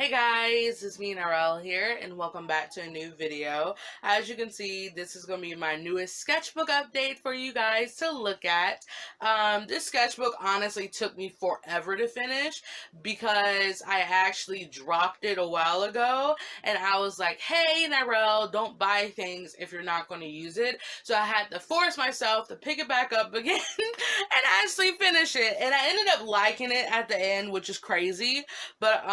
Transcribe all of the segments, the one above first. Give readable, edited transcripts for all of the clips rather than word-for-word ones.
Hey guys, it's me Narelle here and welcome back to a new video. As you can see, this is going to be my newest sketchbook update for you guys to look at. This sketchbook honestly took me forever to finish because I actually dropped it a while ago and I was like, hey Narelle, don't buy things if you're not going to use it. So I had to force myself to pick it back up again and actually finish it. And I ended up liking it at the end, which is crazy. But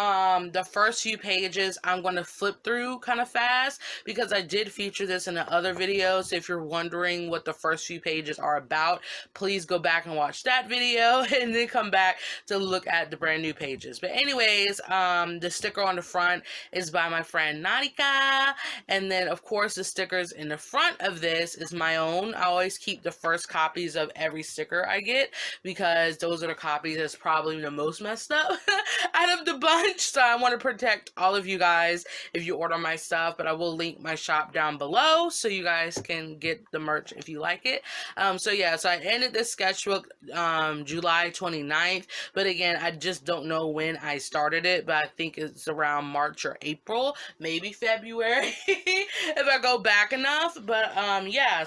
the first few pages I'm going to flip through kind of fast because I did feature this in the other video. So if you're wondering what the first few pages are about, please go back and watch that video and then come back to look at the brand new pages. But anyways, the sticker on the front is by my friend Nanika, and then of course the stickers in the front of this is my own. I always keep the first copies of every sticker I get because those are the copies that's probably the most messed up out of the bunch. So I want to protect all of you guys if you order my stuff, but I will link my shop down below so you guys can get the merch if you like it. So I ended this sketchbook July 29th, but again, I just don't know when I started it, but I think it's around March or April, maybe February if I go back enough. But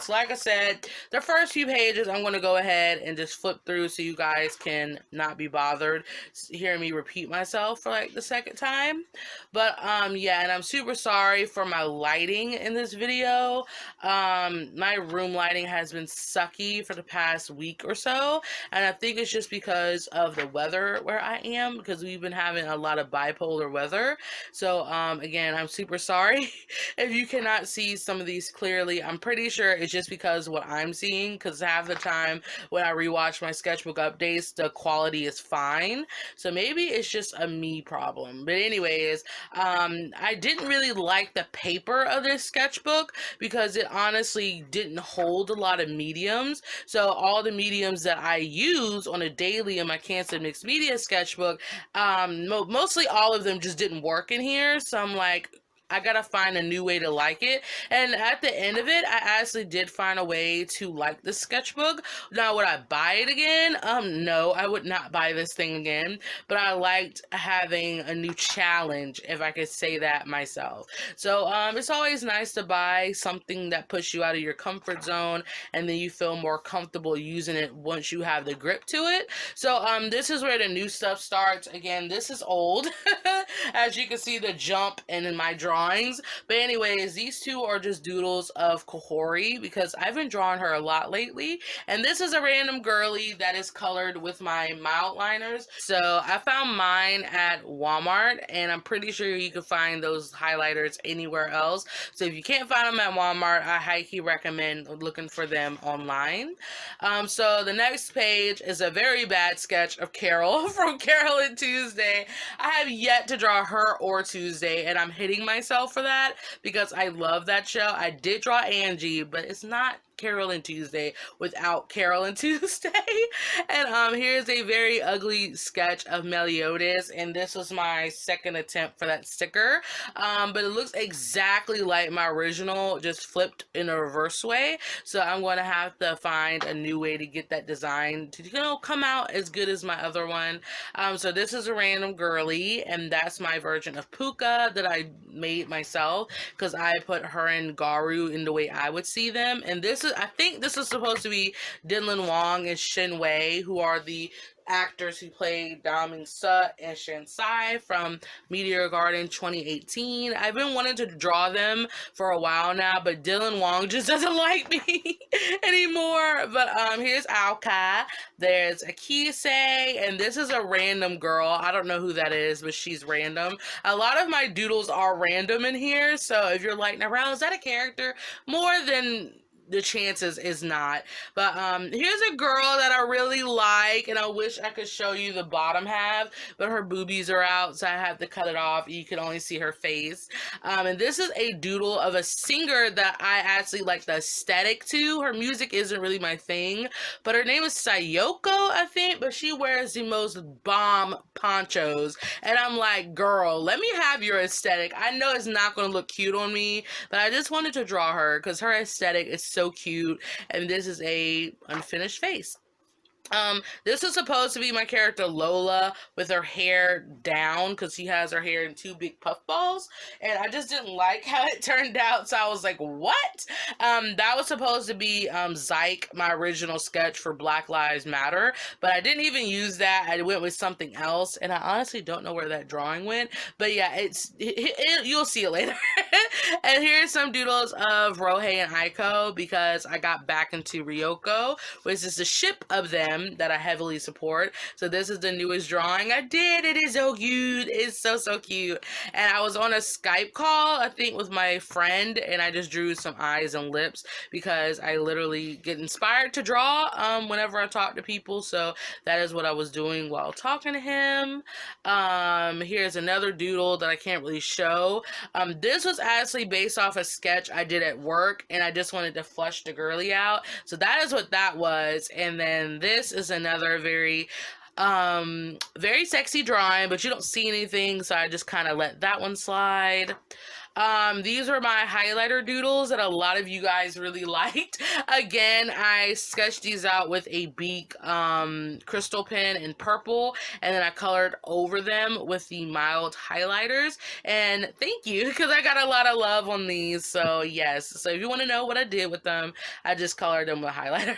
so like I said, the first few pages I'm going to go ahead and just flip through so you guys can not be bothered hearing me repeat myself for like the second time. But and I'm super sorry for my lighting in this video. My room lighting has been sucky for the past week or so, and I think it's just because of the weather where I am, because we've been having a lot of bipolar weather. So again, I'm super sorry if you cannot see some of these clearly. I'm pretty sure it's just because of what I'm seeing, because half the time when I rewatch my sketchbook updates, the quality is fine. So maybe it's just a me problem. But anyways, I didn't really like the paper of this sketchbook because it honestly didn't hold a lot of mediums. So all the mediums that I use on a daily in my Cancer Mixed Media sketchbook, mostly all of them just didn't work in here. So I'm like, I gotta find a new way to like it. And at the end of it, I actually did find a way to like the sketchbook. Now, would I buy it again? No, I would not buy this thing again. But I liked having a new challenge, if I could say that myself. So it's always nice to buy something that puts you out of your comfort zone, and then you feel more comfortable using it once you have the grip to it. So this is where the new stuff starts. Again, this is old. As you can see, the jump and in my drawings. But anyways, these two are just doodles of Kahori because I've been drawing her a lot lately. And this is a random girly that is colored with my mild liners. So I found mine at Walmart, and I'm pretty sure you can find those highlighters anywhere else. So if you can't find them at Walmart, I highly recommend looking for them online. So the next page is a very bad sketch of Carol from Carol and Tuesday. I have yet to draw her or Tuesday, and I'm hitting myself for that because I love that show. I did draw Angie, but it's not Carol and Tuesday without Carol and Tuesday. And here's a very ugly sketch of Meliodas, and this was my second attempt for that sticker. But it looks exactly like my original, just flipped in a reverse way. So I'm going to have to find a new way to get that design to come out as good as my other one. So this is a random girly, and that's my version of Puka that I made myself because I put her and Garu in the way I would see them. And I think this is supposed to be Dinlin Wong and Shin Wei, who are the actors who played Daming Sut and Shin Sai from Meteor Garden 2018. I've been wanting to draw them for a while now, but Dylan Wong just doesn't like me anymore. But here's Aokai. There's Akise, and this is a random girl. I don't know who that is, but she's random. A lot of my doodles are random in here, so if you're like, Narelle, is that a character? More than the chances is not. But here's a girl that I really like, and I wish I could show you the bottom half, but her boobies are out, so I have to cut it off. You can only see her face. And this is a doodle of a singer that I actually like the aesthetic to. Her music isn't really my thing, but her name is Sayoko, I think, but she wears the most bomb ponchos, and I'm like, girl, let me have your aesthetic. I know it's not going to look cute on me, but I just wanted to draw her because her aesthetic is so cute, and this is a unfinished face. This was supposed to be my character Lola with her hair down because she has her hair in two big puff balls, and I just didn't like how it turned out. So I was like, "What?" That was supposed to be Zyke, my original sketch for Black Lives Matter, but I didn't even use that. I went with something else, and I honestly don't know where that drawing went. But yeah, you'll see it later. And here's some doodles of Rohei and Aiko because I got back into Ryoko, which is the ship of them that I heavily support. So this is the newest drawing I did. It is so cute. It's so cute. And I was on a Skype call, I think, with my friend, and I just drew some eyes and lips because I literally get inspired to draw whenever I talk to people. So that is what I was doing while talking to him. Here's another doodle that I can't really show. This was actually based off a sketch I did at work, and I just wanted to flush the girly out. So that is what that was. And then this is another very sexy drawing, but you don't see anything, so I just kind of let that one slide. These were my highlighter doodles that a lot of you guys really liked. Again, I sketched these out with a Beak crystal pen in purple, and then I colored over them with the mild highlighters. And thank you, because I got a lot of love on these. So yes, so if you want to know what I did with them, I just colored them with highlighters.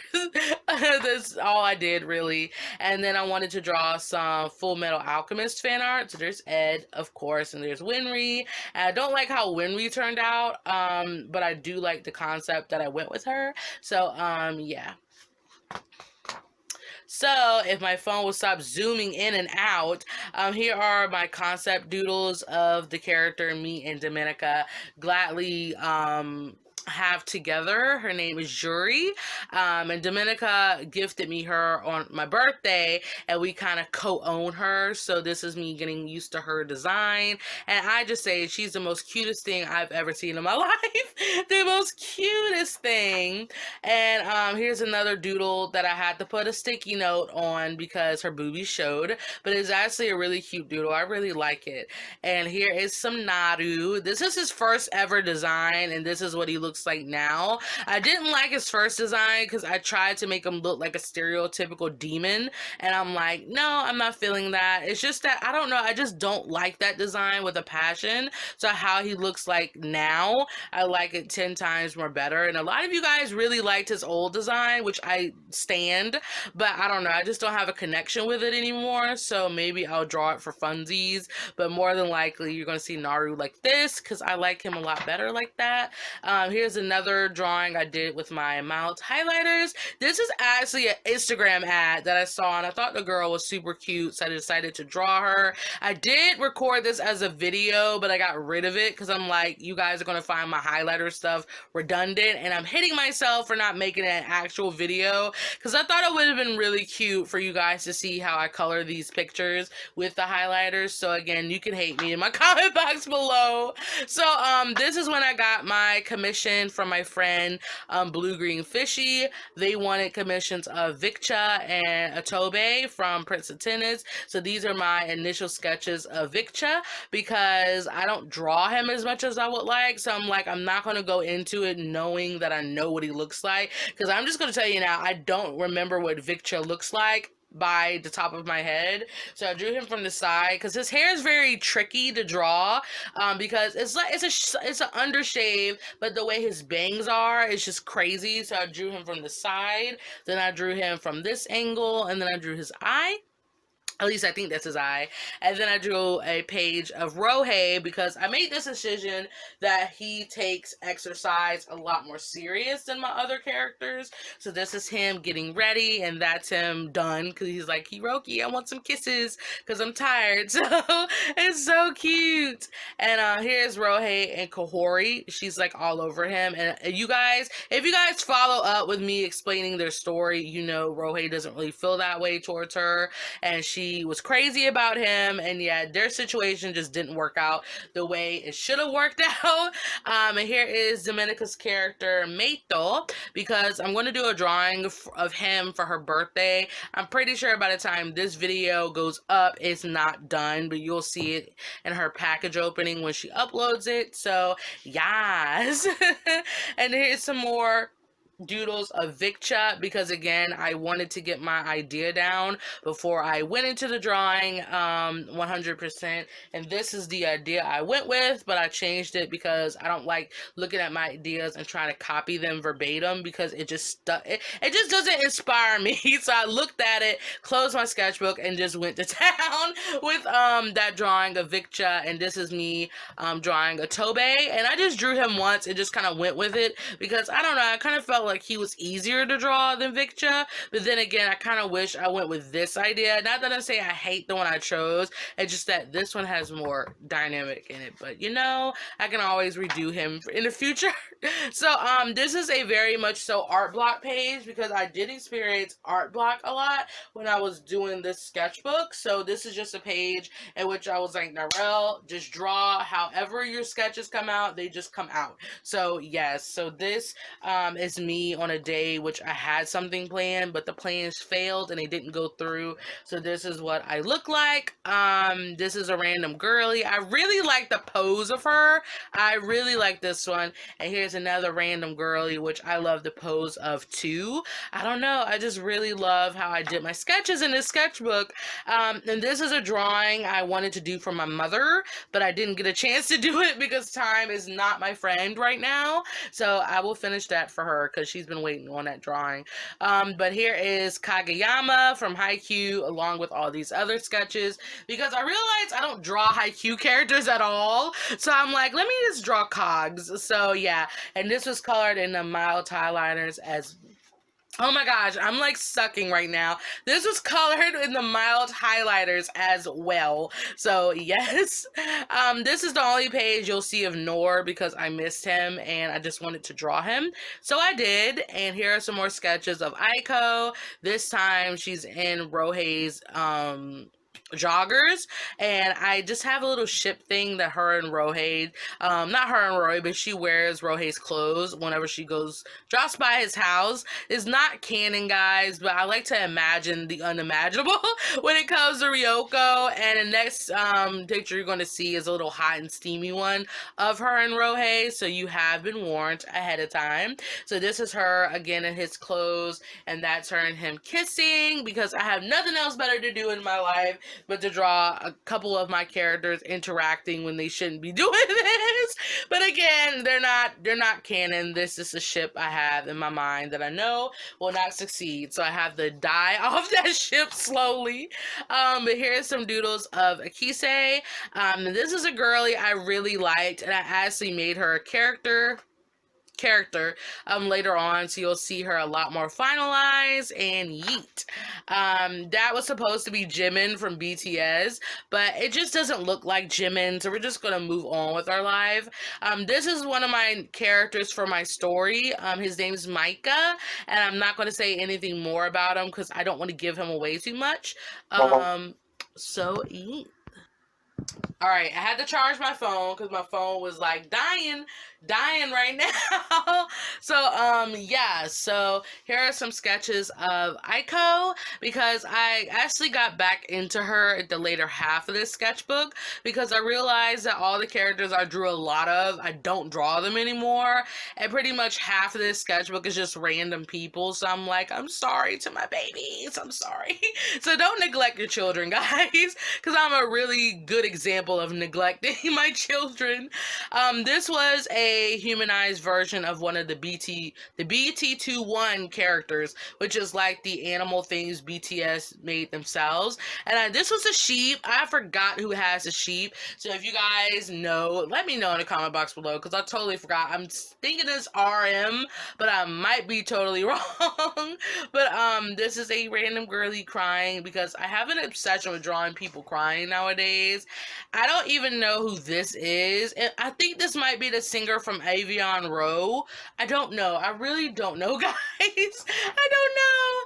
That's all I did, really. And then I wanted to draw some Full Metal Alchemist fan art. So there's Ed, of course, and there's Winry. And I don't like how Winry turned out, but I do like the concept that I went with her. So, yeah. So, if my phone will stop zooming in and out, here are my concept doodles of the character me and Dominica gladly have together. Her name is Yuri, and Dominica gifted me her on my birthday, and we kind of co-own her. So this is me getting used to her design, and I just say she's the most cutest thing I've ever seen in my life. The most cutest thing. And here's another doodle that I had to put a sticky note on because her boobies showed, but it's actually a really cute doodle. I really like it. And here is some Naru. This is his first ever design, and this is what he looks like now. I didn't like his first design because I tried to make him look like a stereotypical demon, and I'm like, no, I'm not feeling that. It's just that I don't know, I just don't like that design with a passion. So how he looks like now, I like it 10 times more better. And a lot of you guys really liked his old design, which I stand, but I don't know, I just don't have a connection with it anymore. So maybe I'll draw it for funsies, but more than likely you're gonna see Naru like this because I like him a lot better like that. Here's another drawing I did with my mouth highlighters. This is actually an Instagram ad that I saw, and I thought the girl was super cute, so I decided to draw her. I did record this as a video, but I got rid of it because I'm like, you guys are going to find my highlighter stuff redundant, and I'm hitting myself for not making an actual video because I thought it would have been really cute for you guys to see how I color these pictures with the highlighters. So again, you can hate me in my comment box below. So this is when I got my commission from my friend Blue Green Fishy. They wanted commissions of Viccha and Atobe from Prince of Tennis. So these are my initial sketches of Viccha because I don't draw him as much as I would like. So I'm like, I'm not going to go into it knowing that I know what he looks like, because I'm just going to tell you now, I don't remember what Viccha looks like by the top of my head. So I drew him from the side because his hair is very tricky to draw, because it's like it's an undershave, but the way his bangs are, it's just crazy. So I drew him from the side, then I drew him from this angle, and then I drew his eye. At least I think that's his eye. And then I drew a page of Rohei because I made this decision that he takes exercise a lot more serious than my other characters. So this is him getting ready, and that's him done because he's like, Hiroki, I want some kisses because I'm tired. So it's so cute. And here's Rohei and Kahori. She's like all over him. And you guys, if you guys follow up with me explaining their story, you know Rohei doesn't really feel that way towards her, and she was crazy about him, and yeah, their situation just didn't work out the way it should have worked out. And here is Domenica's character Meito, because I'm going to do a drawing of him for her birthday. I'm pretty sure by the time this video goes up, it's not done, but you'll see it in her package opening when she uploads it. So yes. And here's some more doodles of Viccha because again I wanted to get my idea down before I went into the drawing 100%, and this is the idea I went with, but I changed it because I don't like looking at my ideas and trying to copy them verbatim because it just it just doesn't inspire me. So I looked at it, closed my sketchbook, and just went to town with that drawing of Viccha. And this is me drawing a Tobe, and I just drew him once and just kind of went with it because I don't know, I kind of felt like he was easier to draw than Viccha, but then again I kind of wish I went with this idea. Not that I say I hate the one I chose, it's just that this one has more dynamic in it, but you know, I can always redo him in the future. So this is a very much so art block page because I did experience art block a lot when I was doing this sketchbook. So this is just a page in which I was like, Narelle, just draw however your sketches come out, they just come out. So yes, so this is me on a day which I had something planned, but the plans failed and they didn't go through. So this is what I look like. This is a random girly. I really like the pose of her. I really like this one. And here's another random girly, which I love the pose of too. I don't know, I just really love how I did my sketches in this sketchbook. And this is a drawing I wanted to do for my mother, but I didn't get a chance to do it because time is not my friend right now. So I will finish that for her because she's been waiting on that drawing. But here is Kageyama from Haikyuu along with all these other sketches because I realized I don't draw Haikyuu characters at all. So I'm like, let me just draw cogs. So yeah, and this was colored in the mild highlighters as oh my gosh, I'm like sucking right now. This was colored in the mild highlighters as well. So yes, this is the only page you'll see of Nor because I missed him and I just wanted to draw him. So I did, and here are some more sketches of Aiko. This time she's in Rohei's joggers, and I just have a little ship thing that her and Rohei, not her and Rohei, but she wears Rohei's clothes whenever she drops by his house. It's not canon, guys, but I like to imagine the unimaginable when it comes to Ryoko. And the next picture you're going to see is a little hot and steamy one of her and Rohei, so you have been warned ahead of time. So this is her again in his clothes, and that's her and him kissing because I have nothing else better to do in my life but to draw a couple of my characters interacting when they shouldn't be doing this. But again, they're not canon. This is a ship I have in my mind that I know will not succeed. So I have to die off that ship slowly. But here's some doodles of Akise. This is a girly I really liked, and I actually made her a character later on, so you'll see her a lot more finalized. And yeet, that was supposed to be Jimin from BTS, but it just doesn't look like Jimin, so we're just gonna move on with our life. This is one of my characters for my story. His name is Micah, and I'm not gonna say anything more about him because I don't want to give him away too much. So yeet. All right, I had to charge my phone because my phone was like dying right now. So yeah, so here are some sketches of Aiko because I actually got back into her at the later half of this sketchbook because I realized that all the characters I drew a lot of, I don't draw them anymore, and pretty much half of this sketchbook is just random people. So I'm like, I'm sorry to my babies, I'm sorry. So don't neglect your children, guys, because I'm a really good example of neglecting my children. This was a humanized version of one of the BT21 characters, which is like the animal things BTS made themselves. And this was a sheep. I forgot who has a sheep. So if you guys know, let me know in the comment box below because I totally forgot. I'm thinking it's RM, but I might be totally wrong. But this is a random girly crying because I have an obsession with drawing people crying nowadays. I don't even know who this is. And I think this might be the singer from Avion Row. I don't know. I really don't know, guys. I don't know.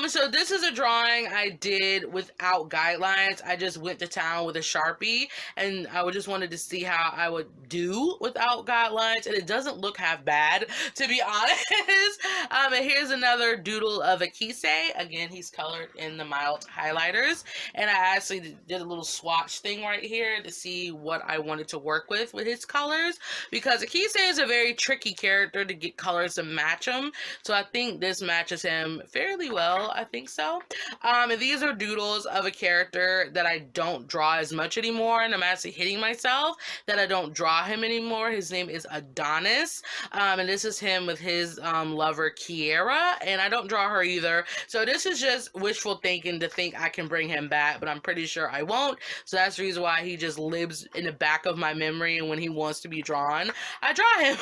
So this is a drawing I did without guidelines. I just went to town with a Sharpie, and I just wanted to see how I would do without guidelines, and it doesn't look half bad, to be honest. And here's another doodle of a Kisei. Again, he's colored in the mild highlighters, and I actually did a little swatch thing right here to see what I wanted to work with his colors, because Akise is a very tricky character to get colors to match him. So I think this matches him fairly well. I think so. And these are doodles of a character that I don't draw as much anymore, and I'm actually hitting myself that I don't draw him anymore. His name is Adonis, and this is him with his lover Kiera, and I don't draw her either. So this is just wishful thinking to think I can bring him back, but I'm pretty sure I won't. So that's the reason why he just lives in the back of my memory, and when he wants to be drawn, I draw him.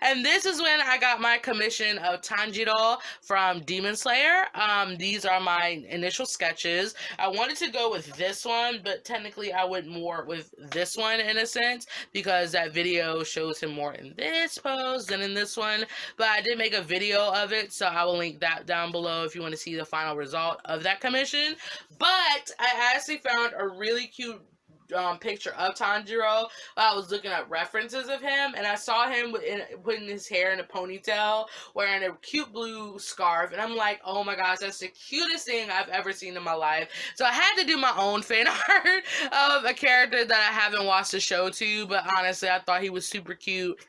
And this is when I got my commission of Tanjiro from Demon Slayer. These are my initial sketches. I wanted to go with this one, but technically I went more with this one in a sense, because that video shows him more in this pose than in this one. But I did make a video of it, so I will link that down below if you want to see the final result of that commission. But I actually found a really cute picture of Tanjiro. I was looking at references of him, and I saw him putting his hair in a ponytail, wearing a cute blue scarf, and I'm like, oh my gosh, that's the cutest thing I've ever seen in my life. So I had to do my own fan art of a character that I haven't watched the show to, but honestly, I thought he was super cute.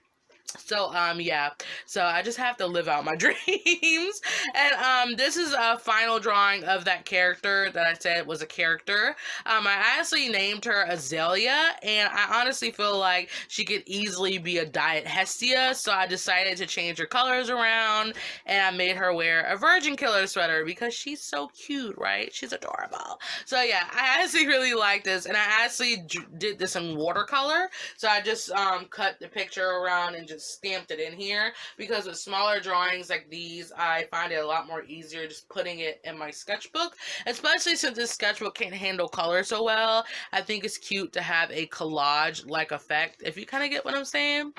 So, yeah, so I just have to live out my dreams. And, this is a final drawing of that character that I said was a character. I actually named her Azalea, and I honestly feel like she could easily be a Diet Hestia, so I decided to change her colors around, and I made her wear a Virgin Killer sweater because she's so cute, right? She's adorable. So, yeah, I actually really like this, and I actually did this in watercolor, so I just, cut the picture around and just stamped it in here, because with smaller drawings like these, I find it a lot more easier just putting it in my sketchbook, especially since this sketchbook can't handle color so well. I think it's cute to have a collage like effect, if you kind of get what I'm saying.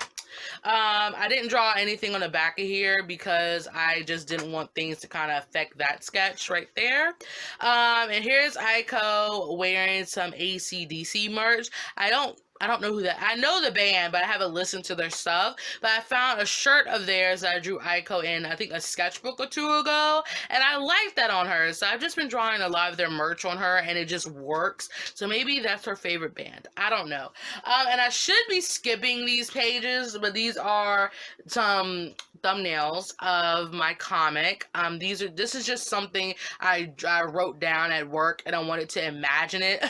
I didn't draw anything on the back of here because I just didn't want things to kind of affect that sketch right there. And here's Aiko wearing some AC/DC merch. I don't know who that, I know the band, but I haven't listened to their stuff. But I found a shirt of theirs that I drew Aiko in, I think a sketchbook or two ago, and I like that on her. So I've just been drawing a lot of their merch on her, and it just works. So maybe that's her favorite band. I don't know. And I should be skipping these pages, but these are some thumbnails of my comic. This is just something I wrote down at work, and I wanted to imagine it,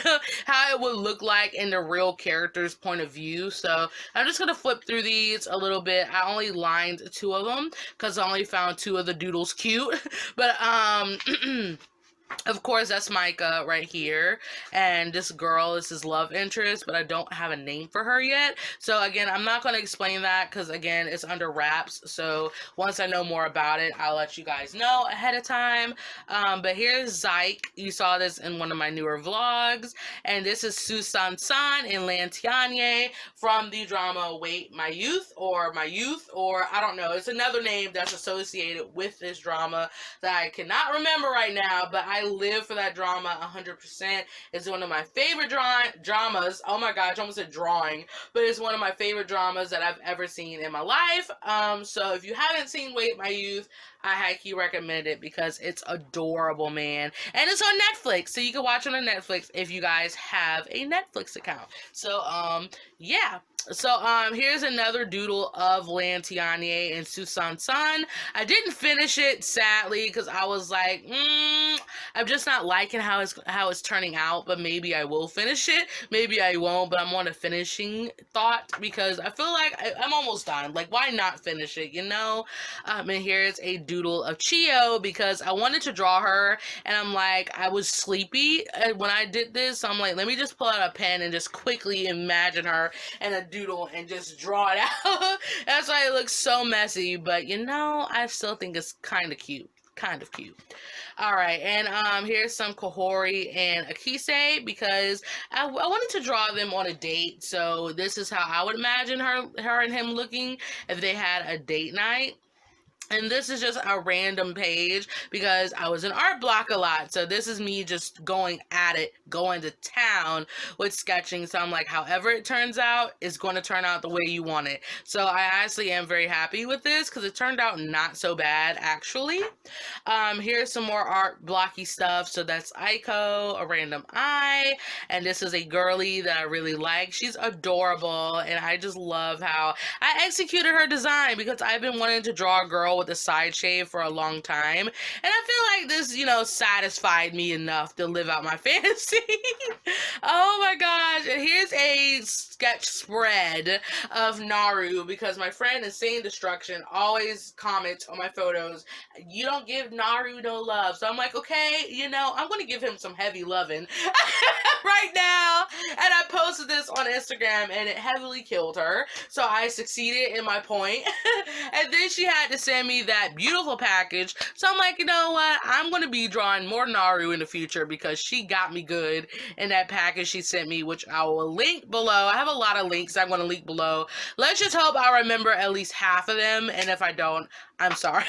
how it would look like in the real character's point of view. So I'm just gonna flip through these a little bit. I only lined 2 of them because I only found 2 of the doodles cute. But of course, that's Micah right here, and this girl is his love interest, but I don't have a name for her yet. So again, I'm not going to explain that because again, it's under wraps. So once I know more about it, I'll let you guys know ahead of time. But here's Zyke. You saw this in one of my newer vlogs, and this is Susan-san in Lantianye from the drama Wait My Youth, or I don't know. It's another name that's associated with this drama that I cannot remember right now, but I live for that drama 100%. It's one of my favorite dramas. Oh my gosh, I almost said drawing, but it's one of my favorite dramas that I've ever seen in my life. So if you haven't seen Wait My Youth, I highly recommend it because it's adorable, man. And it's on Netflix, so you can watch it on Netflix if you guys have a Netflix account. So, yeah. So, here's another doodle of Lantianye and Susan-san. I didn't finish it, sadly, because I was like, I'm just not liking how it's turning out, but maybe I will finish it. Maybe I won't, but I'm on a finishing thought because I feel like I'm almost done. Like, why not finish it, you know? And here's a doodle of Chio because I wanted to draw her, and I'm like, I was sleepy when I did this, so I'm like, let me just pull out a pen and just quickly imagine her and a doodle and just draw it out. That's why it looks so messy, but you know, I still think it's kind of cute. Alright, and here's some Kahori and Akise because I wanted to draw them on a date, so this is how I would imagine her and him looking if they had a date night. And this is just a random page because I was in art block a lot. So this is me just going at it, going to town with sketching. So I'm like, however it turns out, it's going to turn out the way you want it. So I actually am very happy with this because it turned out not so bad, actually. Here's some more art blocky stuff. So that's Aiko, a random eye. And this is a girly that I really like. She's adorable. And I just love how I executed her design because I've been wanting to draw a girl with a side shave for a long time. And I feel like this, satisfied me enough to live out my fantasy. Oh my gosh. And here's a sketch spread of Naru because my friend Insane Destruction always comments on my photos, you don't give Naru no love. So I'm like, okay, I'm going to give him some heavy loving right now. And I posted this on Instagram and it heavily killed her. So I succeeded in my point. And then she had to send me that beautiful package. So I'm like, you know what? I'm going to be drawing more Naru in the future because she got me good in that package she sent me, which I will link below. I have a lot of links I'm going to link below. Let's just hope I remember at least half of them. And if I don't, I'm sorry.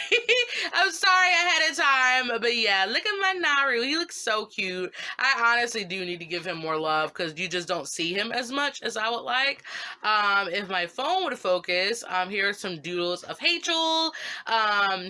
I'm sorry ahead of time. But yeah, look at my Naru. He looks so cute. I honestly do need to give him more love because you just don't see him as much as I would like. If my phone would focus, here are some doodles of Hachel.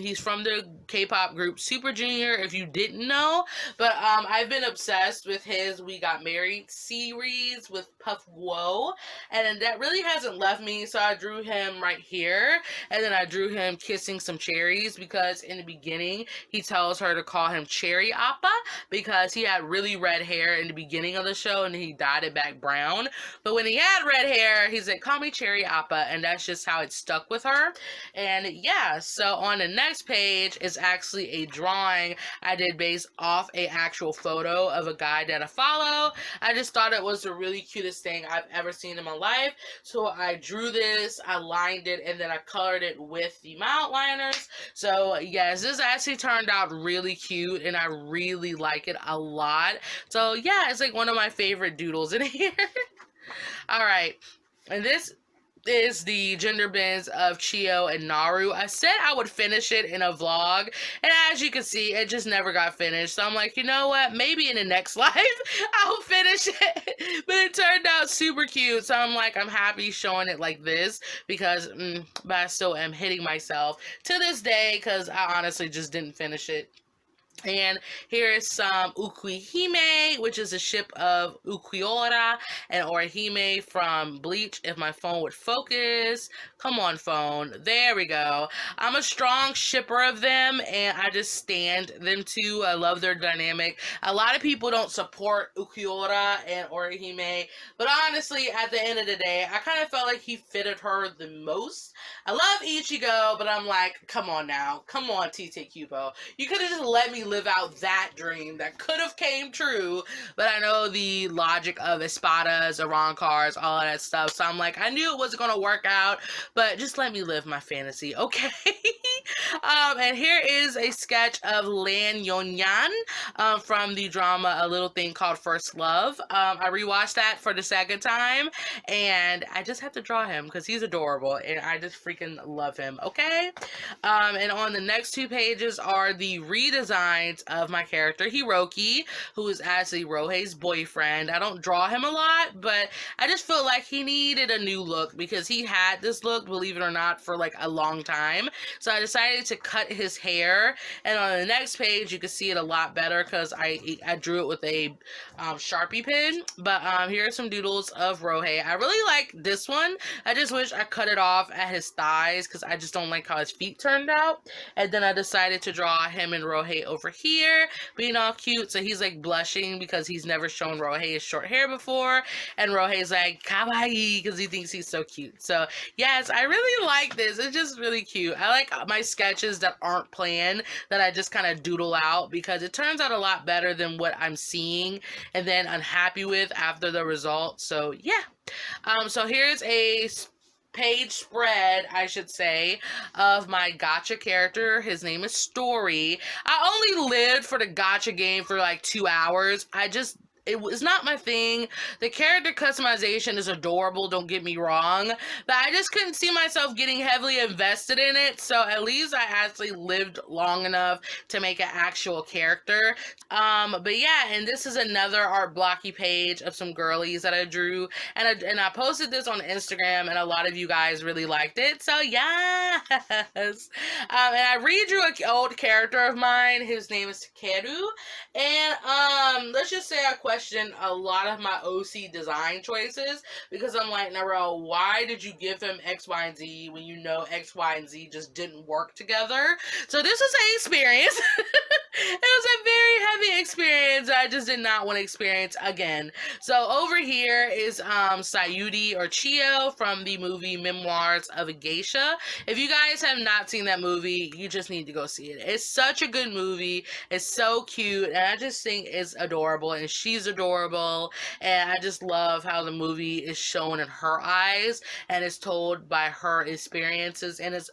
He's from the K-pop group Super Junior, if you didn't know. But I've been obsessed with his We Got Married series with Puff Guo. And that really hasn't left me. So I drew him right here. And then I drew him kissing some cherries because in the beginning he tells her to call him Cherry Appa because he had really red hair in the beginning of the show and he dyed it back brown. But when he had red hair, he's like, call me Cherry Appa, and that's just how it stuck with her. And yeah, so on the next page is actually a drawing I did based off a actual photo of a guy that I follow. I just thought it was the really cutest thing I've ever seen in my life. So I drew this, I lined it, and then I colored it with the outliners. So yes, this actually turned out really cute and I really like it a lot. So yeah, it's like one of my favorite doodles in here. All right, and this is the gender bends of Chio and Naru. I said I would finish it in a vlog, and as you can see, it just never got finished. So I'm like, you know what? Maybe in the next life, I'll finish it. But it turned out super cute. So I'm like, I'm happy showing it like this because, but I still am hitting myself to this day because I honestly just didn't finish it. And here is some Ukihime, which is a ship of Ukiora and Orihime from Bleach. If my phone would focus. Come on, phone. There we go. I'm a strong shipper of them, and I just stand them too. I love their dynamic. A lot of people don't support Ukiora and Orihime, but honestly, at the end of the day, I kind of felt like he fitted her the most. I love Ichigo, but I'm like, come on now. Come on, Tite Kubo. You could have just let me live out that dream that could have came true, but I know the logic of espadas, Iran cars, all of that stuff, so I'm like, I knew it wasn't gonna work out, but just let me live my fantasy, okay? And here is a sketch of Lan Yonyan from the drama A Little Thing Called First Love. I rewatched that for the second time, and I just have to draw him because he's adorable, and I just freaking love him, okay? And on the next two pages are the redesigns of my character, Hiroki, who is actually Rohei's boyfriend. I don't draw him a lot, but I just feel like he needed a new look because he had this look, believe it or not, for like a long time. So I decided to cut his hair, and on the next page you can see it a lot better because I drew it with a Sharpie pen. But here are some doodles of Rohei. I really like this one. I just wish I cut it off at his thighs because I just don't like how his feet turned out. And then I decided to draw him and Rohei over here being all cute. So he's like blushing because he's never shown Rohei his short hair before, and Rohei's like kawaii because he thinks he's so cute. So yes, I really like this. It's just really cute. I like my sketches that aren't planned, that I just kind of doodle out because it turns out a lot better than what I'm seeing and then unhappy with after the result. So yeah. So here's a page spread, I should say, of my gacha character. His name is Story. I only lived for the gacha game for like 2 hours. I just it was not my thing. The character customization is adorable, don't get me wrong, but I just couldn't see myself getting heavily invested in it, so at least I actually lived long enough to make an actual character. But yeah, and this is another art blocky page of some girlies that I drew, and I posted this on Instagram, and a lot of you guys really liked it, so yes! And I redrew an old character of mine. His name is Takeru, and let's just say I question a lot of my OC design choices, because I'm like, Narelle, why did you give him X, Y, and Z when you know X, Y, and Z just didn't work together? So this was an experience. It was a very heavy experience I just did not want to experience again. So over here is Sayuri or Chio from the movie Memoirs of a Geisha. If you guys have not seen that movie, you just need to go see it. It's such a good movie. It's so cute, and I just think it's adorable, and she's adorable, and I just love how the movie is shown in her eyes, and it's told by her experiences, and it's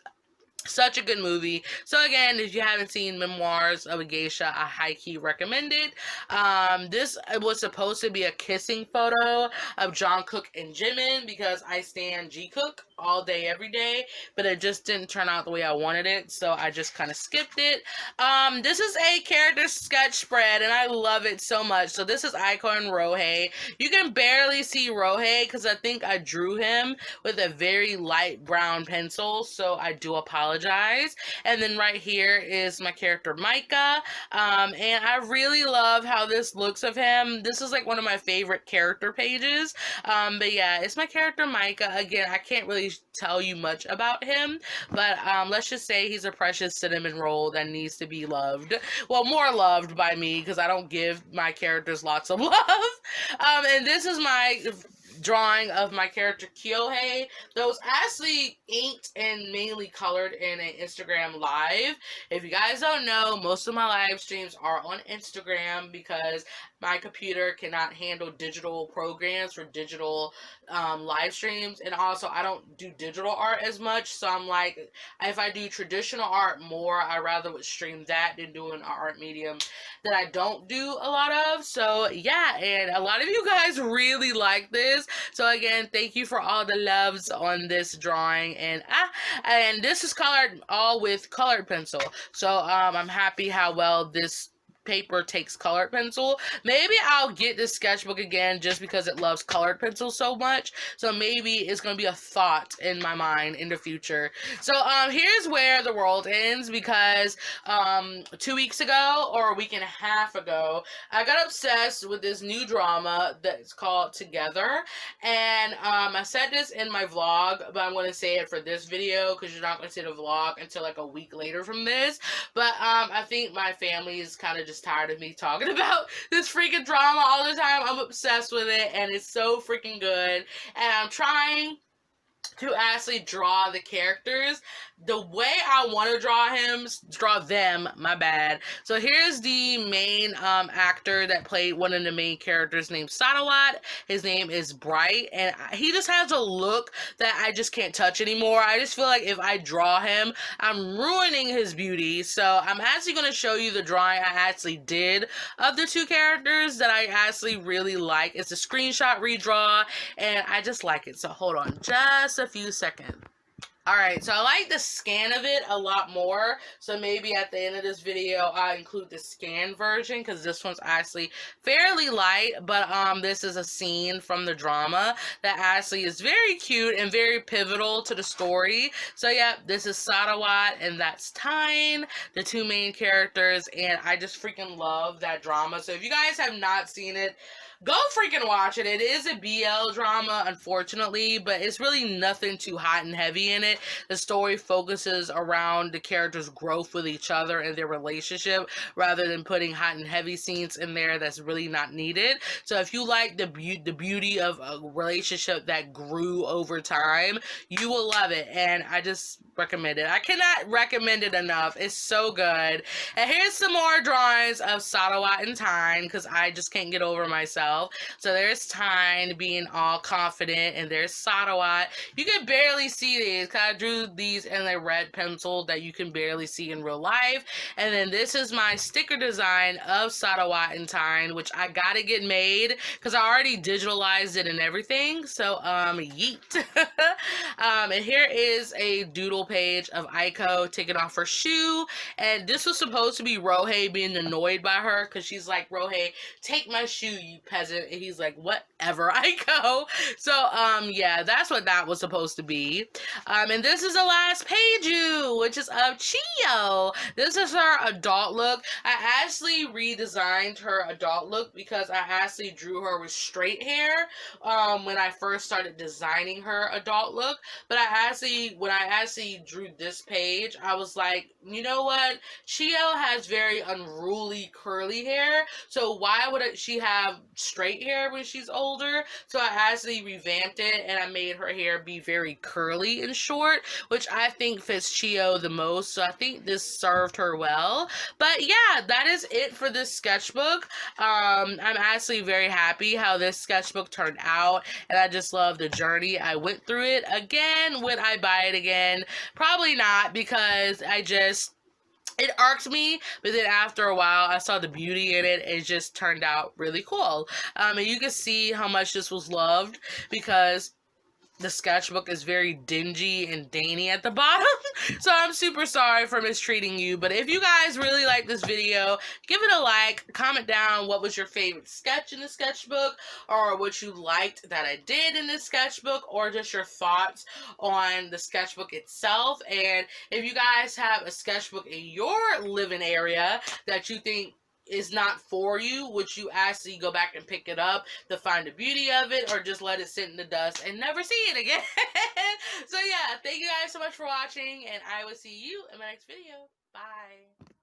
such a good movie. So again, if you haven't seen Memoirs of a Geisha, I high-key recommend it. This was supposed to be a kissing photo of Jungkook and Jimin, because I stan Jikook all day, every day, but it just didn't turn out the way I wanted it, so I just kind of skipped it. This is a character sketch spread, and I love it so much. So this is Icon Rohei. You can barely see Rohei, because I think I drew him with a very light brown pencil, so I do apologize. And then right here is my character Micah, and I really love how this looks of him. This is like one of my favorite character pages, but yeah, it's my character Micah. Again, I can't really tell you much about him, but let's just say he's a precious cinnamon roll that needs to be loved. Well, more loved by me, because I don't give my characters lots of love. And this is my drawing of my character Kyohei. Those actually inked and mainly colored in an Instagram live. If you guys don't know, most of my live streams are on Instagram, because my computer cannot handle digital programs for digital live streams, and also I don't do digital art as much, so I'm like, if I do traditional art more, I rather would stream that than doing an art medium that I don't do a lot of. So yeah, and a lot of you guys really like this, so again, thank you for all the loves on this drawing. And this is colored all with colored pencil, so I'm happy how well this paper takes colored pencil. Maybe I'll get this sketchbook again just because it loves colored pencil so much, so maybe it's gonna be a thought in my mind in the future. So here's where the world ends, because 2 weeks ago, or a week and a half ago, I got obsessed with this new drama that's called Together, and I said this in my vlog, but I'm going to say it for this video because you're not going to see the vlog until like a week later from this. But I think my family is kind of just tired of me talking about this freaking drama all the time. I'm obsessed with it, and it's so freaking good, and I'm trying to actually draw the characters the way I want to draw them, my bad. So here's the main actor that played one of the main characters named Sadawat. His name is Bright, and he just has a look that I just can't touch anymore. I just feel like if I draw him, I'm ruining his beauty. So I'm actually going to show you the drawing I actually did of the two characters that I actually really like. It's a screenshot redraw, and I just like it. So hold on just a few seconds. Alright, so I like the scan of it a lot more, so maybe at the end of this video I'll include the scan version, because this one's actually fairly light, but this is a scene from the drama that actually is very cute and very pivotal to the story. So yeah, this is Sadawat and that's Tyne, the two main characters, and I just freaking love that drama. So if you guys have not seen it, go freaking watch it. It is a BL drama, unfortunately, but it's really nothing too hot and heavy in it. The story focuses around the characters' growth with each other and their relationship, rather than putting hot and heavy scenes in there that's really not needed. So if you like the beauty of a relationship that grew over time, you will love it. And I just recommend it. I cannot recommend it enough. It's so good. And here's some more drawings of Sadawat and Tyne, because I just can't get over myself. So there's Tyne being all confident, and there's Sadawat. You can barely see these, because I drew these in a red pencil that you can barely see in real life. And then this is my sticker design of Sadawat and Tyne, which I gotta get made, because I already digitalized it and everything. So, yeet. And here is a doodle page of Aiko taking off her shoe. And this was supposed to be Rohei being annoyed by her, because she's like, Rohei, take my shoe, you peasant. And he's like, whatever, Aiko. So, yeah, that's what that was supposed to be. And this is the last page, which is of Chio. This is her adult look. I actually redesigned her adult look because I actually drew her with straight hair when I first started designing her adult look. But when I actually drew this page, I was like, you know what? Chio has very unruly curly hair, so why would she have straight hair when she's older? So I actually revamped it, and I made her hair be very curly and short, which I think fits Chio the most, so I think this served her well. But yeah, that is it for this sketchbook. I'm actually very happy how this sketchbook turned out, and I just love the journey I went through it. Again, would I buy it again? Probably not, because it irked me, but then after a while I saw the beauty in it. It just turned out really cool. And you can see how much this was loved, because the sketchbook is very dingy and dainty at the bottom. So I'm super sorry for mistreating you. But if you guys really like this video, give it a like. Comment down what was your favorite sketch in the sketchbook, or what you liked that I did in this sketchbook, or just your thoughts on the sketchbook itself. And if you guys have a sketchbook in your living area that you think is not for you, would you actually go back and pick it up to find the beauty of it, or just let it sit in the dust and never see it again? So yeah, thank you guys so much for watching, and I will see you in my next video. Bye.